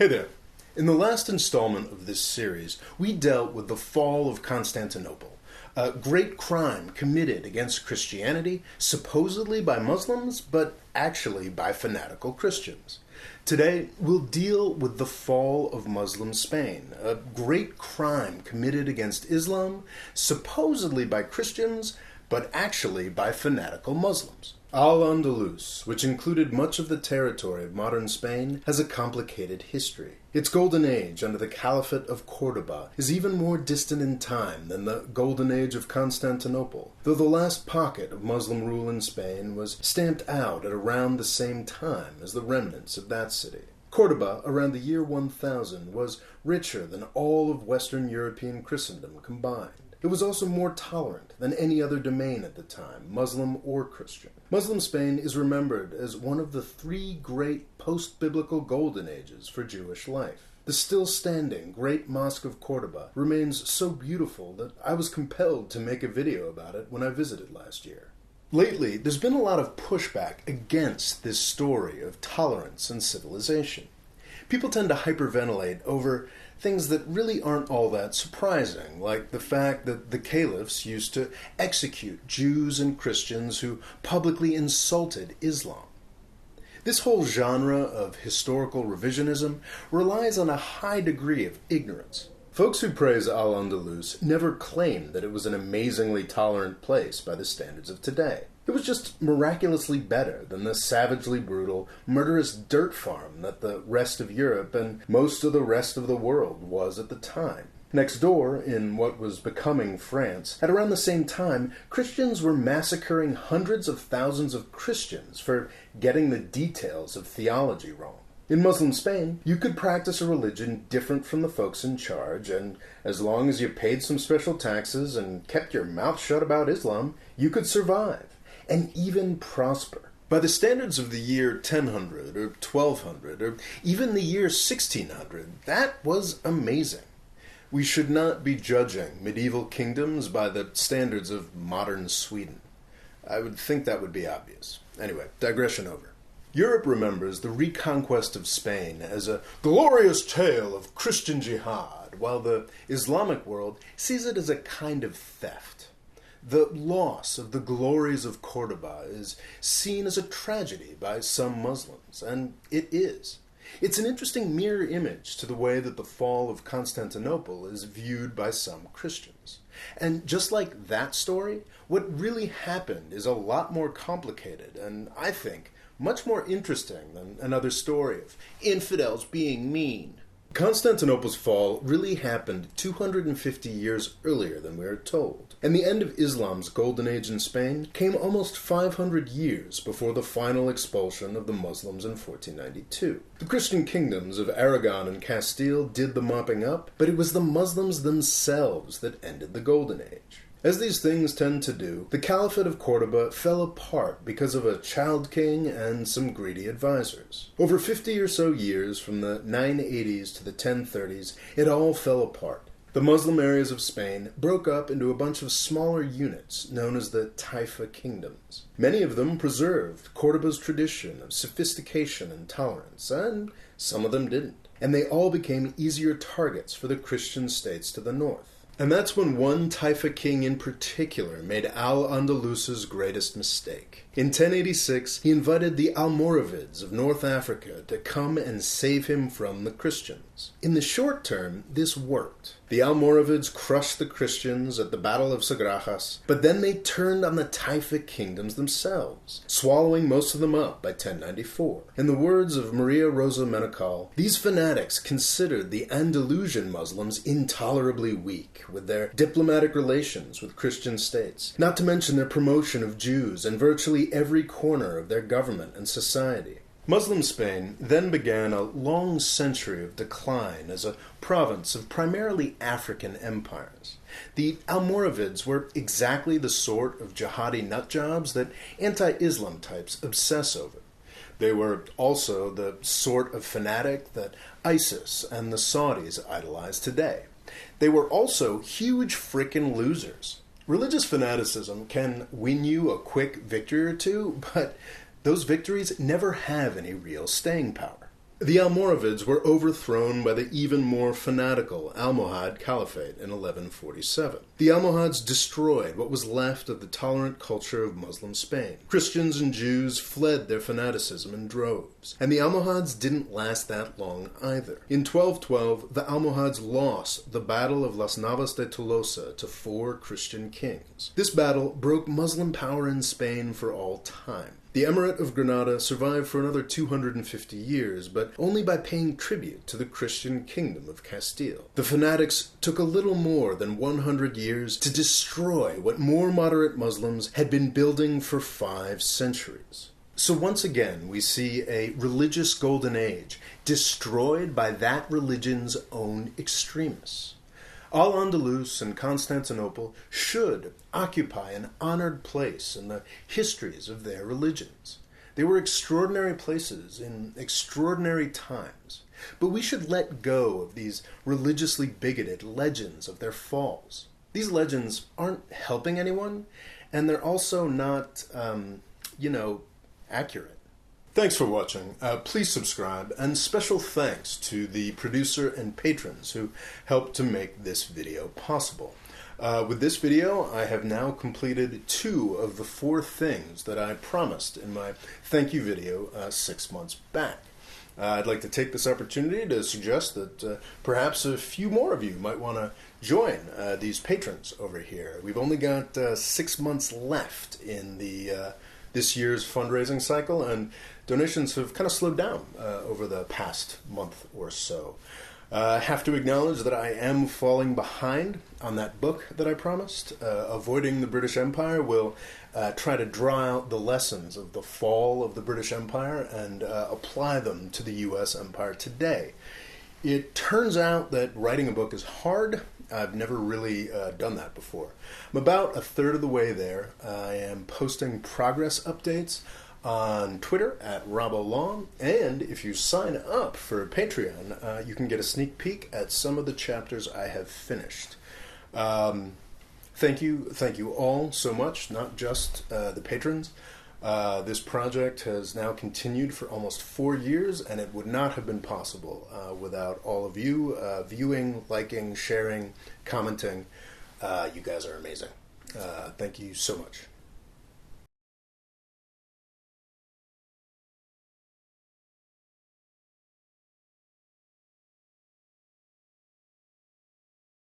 Hey there. In the last installment of this series, we dealt with the fall of Constantinople, a great crime committed against Christianity, supposedly by Muslims, but actually by fanatical Christians. Today, we'll deal with the fall of Muslim Spain, a great crime committed against Islam, supposedly by Christians, but actually by fanatical Muslims. Al-Andalus, which included much of the territory of modern Spain, has a complicated history. Its golden age under the Caliphate of Córdoba is even more distant in time than the golden age of Constantinople, though the last pocket of Muslim rule in Spain was stamped out at around the same time as the remnants of that city. Córdoba, around the year 1000, was richer than all of Western European Christendom combined. It was also more tolerant than any other domain at the time, Muslim or Christian. Muslim Spain is remembered as one of the three great post-biblical golden ages for Jewish life. The still-standing Great Mosque of Córdoba remains so beautiful that I was compelled to make a video about it when I visited last year. Lately, there's been a lot of pushback against this story of tolerance and civilization. People tend to hyperventilate over things that really aren't all that surprising, like the fact that the caliphs used to execute Jews and Christians who publicly insulted Islam. This whole genre of historical revisionism relies on a high degree of ignorance. Folks who praise Al-Andalus never claimed that it was an amazingly tolerant place by the standards of today. It was just miraculously better than the savagely brutal, murderous dirt farm that the rest of Europe and most of the rest of the world was at the time. Next door, in what was becoming France, at around the same time, Christians were massacring hundreds of thousands of Christians for getting the details of theology wrong. In Muslim Spain, you could practice a religion different from the folks in charge, and as long as you paid some special taxes and kept your mouth shut about Islam, you could survive, and even prosper. By the standards of the year 1000 or 1200 or even the year 1600, that was amazing. We should not be judging medieval kingdoms by the standards of modern Sweden. I would think that would be obvious. Anyway, digression over. Europe remembers the reconquest of Spain as a glorious tale of Christian jihad, while the Islamic world sees it as a kind of theft. The loss of the glories of Córdoba is seen as a tragedy by some Muslims, and it is. It's an interesting mirror image to the way that the fall of Constantinople is viewed by some Christians. And just like that story, what really happened is a lot more complicated, and I think much more interesting than another story of infidels being mean. Constantinople's fall really happened 250 years earlier than we are told, and the end of Islam's golden age in Spain came almost 500 years before the final expulsion of the Muslims in 1492. The Christian kingdoms of Aragon and Castile did the mopping up, but it was the Muslims themselves that ended the golden age. As these things tend to do, the Caliphate of Córdoba fell apart because of a child king and some greedy advisors. Over 50 or so years, from the 980s to the 1030s, it all fell apart. The Muslim areas of Spain broke up into a bunch of smaller units known as the Taifa kingdoms. Many of them preserved Córdoba's tradition of sophistication and tolerance, and some of them didn't. And they all became easier targets for the Christian states to the north. And that's when one Taifa king in particular made Al-Andalus's greatest mistake. In 1086, he invited the Almoravids of North Africa to come and save him from the Christians. In the short term, this worked. The Almoravids crushed the Christians at the Battle of Sagrajas, but then they turned on the Taifa kingdoms themselves, swallowing most of them up by 1094. In the words of Maria Rosa Menechal, these fanatics considered the Andalusian Muslims intolerably weak, with their diplomatic relations with Christian states, not to mention their promotion of Jews in virtually every corner of their government and society. Muslim Spain then began a long century of decline as a province of primarily African empires. The Almoravids were exactly the sort of jihadi nutjobs that anti-Islam types obsess over. They were also the sort of fanatic that ISIS and the Saudis idolize today. They were also huge frickin' losers. Religious fanaticism can win you a quick victory or two, but those victories never have any real staying power. The Almoravids were overthrown by the even more fanatical Almohad Caliphate in 1147. The Almohads destroyed what was left of the tolerant culture of Muslim Spain. Christians and Jews fled their fanaticism in droves, and the Almohads didn't last that long either. In 1212, the Almohads lost the Battle of Las Navas de Tolosa to 4 Christian kings. This battle broke Muslim power in Spain for all time. The Emirate of Granada survived for another 250 years, but only by paying tribute to the Christian kingdom of Castile. The fanatics took a little more than 100 years to destroy what more moderate Muslims had been building for 5 centuries. So once again, we see a religious golden age destroyed by that religion's own extremists. Al-Andalus and Constantinople should occupy an honored place in the histories of their religions. They were extraordinary places in extraordinary times, but we should let go of these religiously bigoted legends of their falls. These legends aren't helping anyone, and they're also not, accurate. Thanks for watching. Please subscribe, and special thanks to the producer and patrons who helped to make this video possible. With this video, I have now completed 2 of the 4 things that I promised in my thank you video 6 months back. I'd like to take this opportunity to suggest that perhaps a few more of you might want to join these patrons over here. We've only got 6 months left in the this year's fundraising cycle, and donations have kind of slowed down over the past month or so. I have to acknowledge that I am falling behind on that book that I promised. Avoiding the British Empire will try to draw out the lessons of the fall of the British Empire and apply them to the U.S. empire today. It turns out that writing a book is hard. I've never really done that before. I'm about a third of the way there. I am posting progress updates on Twitter at RobOLong, and if you sign up for Patreon, you can get a sneak peek at some of the chapters I have finished. Thank you all so much, not just the patrons. This project has now continued for almost 4 years, and it would not have been possible without all of you viewing, liking, sharing, commenting. You guys are amazing. Thank you so much.